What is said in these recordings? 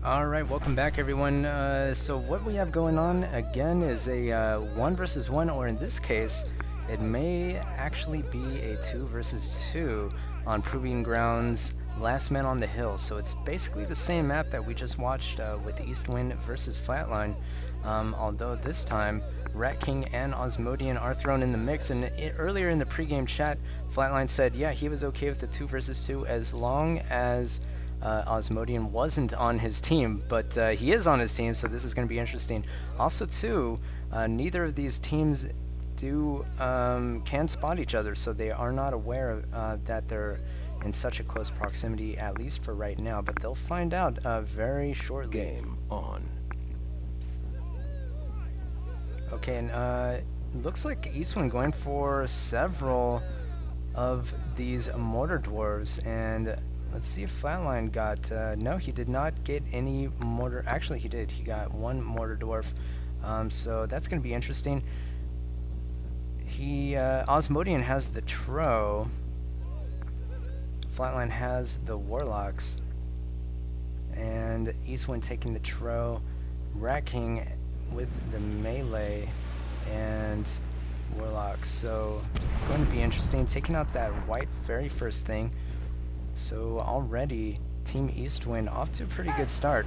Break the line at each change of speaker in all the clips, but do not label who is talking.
Alright, welcome back everyone. So what we have going on again is a 1 versus 1, or in this case, it may actually be a 2 versus 2 on Proving Grounds Last Man on the Hill. So it's basically the same map that we just watched with Eastwind versus Flatline, although this time Ratking and Asmodian are thrown in the mix. And earlier in the pregame chat, Flatline said, yeah, he was okay with the 2 versus 2 as long as Asmodian wasn't on his team, but he is on his team, so this is going to be interesting. Also, too, neither of these teams can spot each other, so they are not aware that they're in such a close proximity, at least for right now, but they'll find out very shortly.
Game on.
Okay, and looks like Eastwind going for several of these mortar dwarves, and let's see if Flatline got... no, he did not get any mortar... Actually, he did. He got one mortar dwarf. So that's going to be interesting. Asmodian has the Tro. Flatline has the Warlocks. And Eastwind taking the Tro. Ratking with the Melee and Warlocks. So, going to be interesting. Taking out that white very first thing. So already, Team Eastwind off to a pretty good start.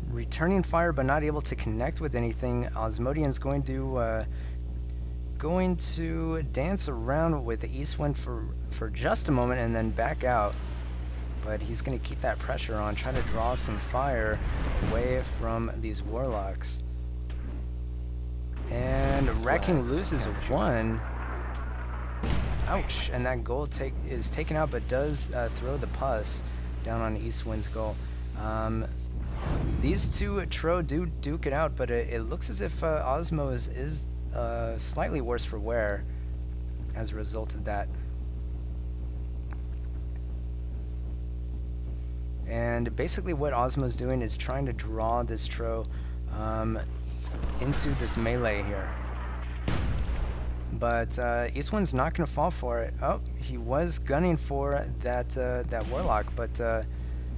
Returning fire, but not able to connect with anything. Asmodian's going to dance around with the Eastwind for just a moment and then back out. But he's going to keep that pressure on, try to draw some fire away from these Warlocks. And Ratking loses one. Ouch! And that goal is taken out, but does throw the pus down on Eastwind's goal. These two Tro do duke it out, but it looks as if Osmo is slightly worse for wear as a result of that. And basically what Osmo's doing is trying to draw this Tro into this melee here. But Eastwind's not going to fall for it. Oh, he was gunning for that Warlock, but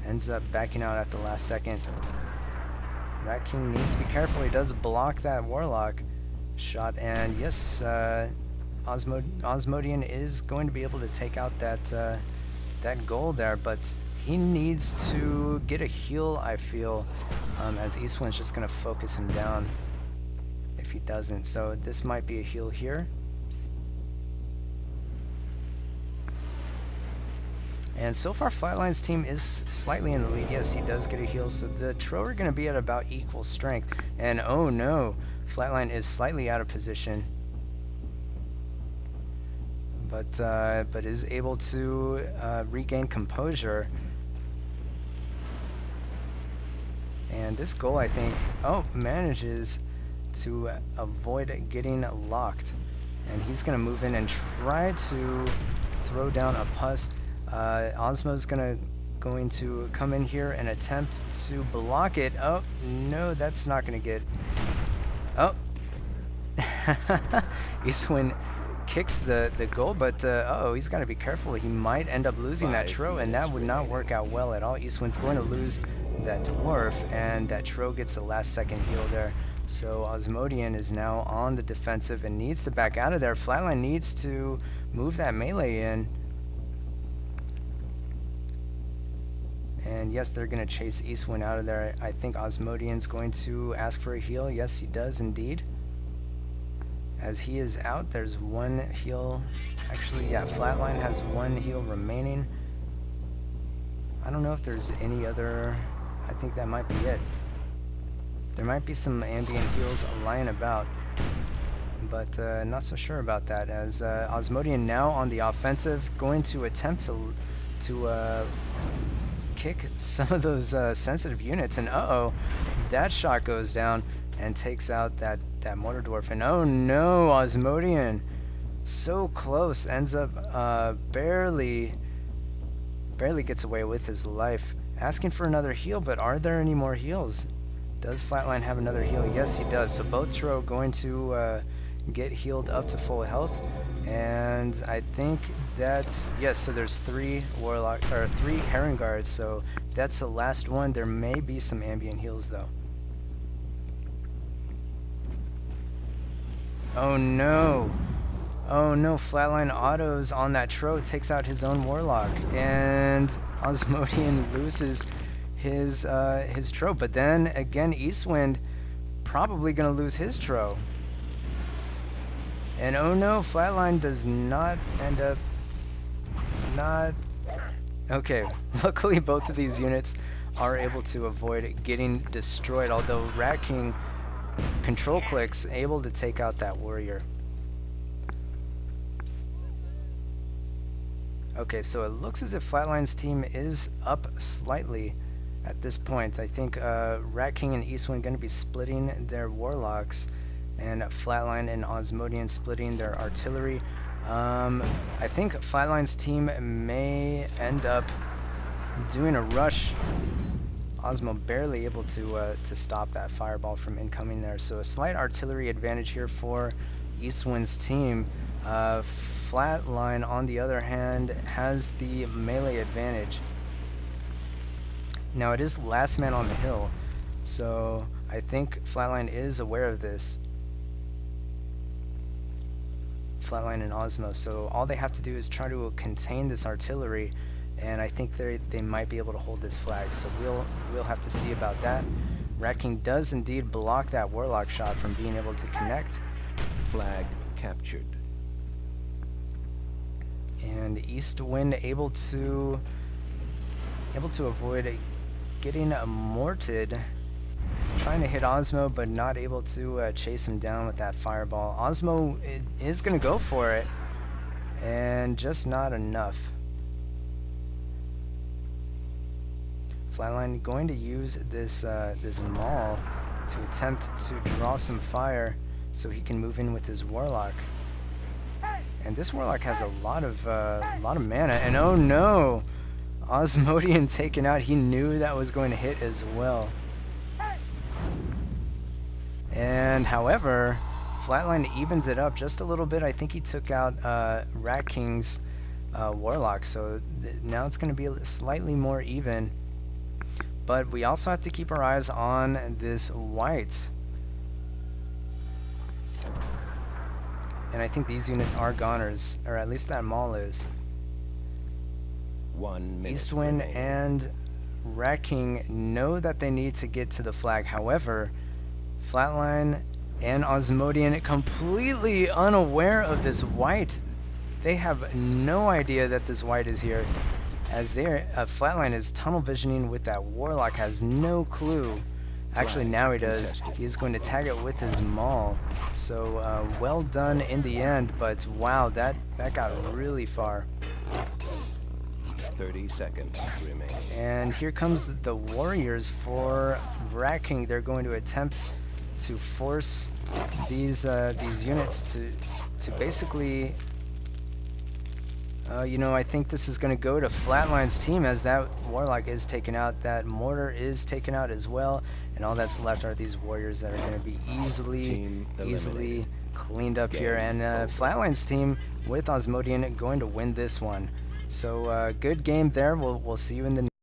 ends up backing out at the last second. Ratking needs to be careful. He does block that Warlock shot, and yes, Asmodian is going to be able to take out that goal there, but he needs to get a heal, I feel, as Eastwind's just going to focus him down if he doesn't. So this might be a heal here. And so far, Flatline's team is slightly in the lead. Yes, he does get a heal, so the Tro are going to be at about equal strength. And oh no, Flatline is slightly out of position. But is able to regain composure. And this goal, I think, manages to avoid getting locked. And he's going to move in and try to throw down a pus. Osmo's going to come in here and attempt to block it. Oh, no, that's not going to get... Oh. Eastwind kicks the goal, but he's got to be careful. He might end up losing that Tro, and that would not work out well at all. Eastwind's going to lose that Dwarf, and that Tro gets the last second heal there. So Asmodian is now on the defensive and needs to back out of there. Flatline needs to move that melee in. And yes, they're going to chase Eastwind out of there. I think Asmodian's going to ask for a heal. Yes, he does indeed. As he is out, there's one heal. Actually, yeah, Flatline has one heal remaining. I don't know if there's any other... I think that might be it. There might be some ambient heals lying about, but not so sure about that, as Asmodian now on the offensive, going to attempt to kick some of those sensitive units, and that shot goes down and takes out that mortar dwarf. And oh no, Asmodian, so close, ends up barely gets away with his life. Asking for another heal, but are there any more heals? Does Flatline have another heal? Yes, he does. So both Tro going to get healed up to full health, And I think that's, yes, so there's 3 warlock or 3 Heron guards, so that's the last one. There may be some ambient heals though. Oh no. Oh no, Flatline autos on that Tro, takes out his own warlock, and Asmodian loses his Tro. But then again, Eastwind probably gonna lose his Tro. And oh no, Flatline does not end up... Okay, luckily both of these units are able to avoid getting destroyed, although Ratking control clicks able to take out that warrior. Okay, so it looks as if Flatline's team is up slightly at this point. I think Ratking and Eastwind going to be splitting their warlocks, and Flatline and Asmodian splitting their artillery. I think Flatline's team may end up doing a rush. Osmo barely able to stop that fireball from incoming there. So a slight artillery advantage here for Eastwind's team. Flatline, on the other hand, has the melee advantage. Now it is last man on the hill, so I think Flatline is aware of this. Flatline and Osmo, so all they have to do is try to contain this artillery, and I think they might be able to hold this flag, so we'll have to see about that. Ratking does indeed block that warlock shot from being able to connect.
Flag captured.
And Eastwind able to avoid getting mortared, trying to hit Osmo, but not able to chase him down with that fireball. Osmo is going to go for it, and just not enough. Flatline going to use this this maul to attempt to draw some fire so he can move in with his warlock. And this warlock has a lot of mana, and oh no, Asmodian taken out. He knew that was going to hit as well. And however, Flatline evens it up just a little bit. I think he took out Ratking's warlock, so now it's going to be slightly more even. But we also have to keep our eyes on this white. And I think these units are goners, or at least that maul is.
1 minute.
Eastwind and Ratking know that they need to get to the flag. However, Flatline and Asmodian completely unaware of this white. They have no idea that this white is here, as Flatline is tunnel visioning with that warlock, has no clue. Actually, now he does. He's going to tag it with his maul. So well done in the end, but wow, that got really far.
30 seconds remaining.
And here comes the warriors for Ratking. They're going to attempt to force these units to basically, you know, I think this is going to go to Flatline's team, as that warlock is taken out, that mortar is taken out as well, and all that's left are these warriors that are going to be easily cleaned up here. And Flatline's team with Asmodian going to win this one. So good game there. We'll see you in the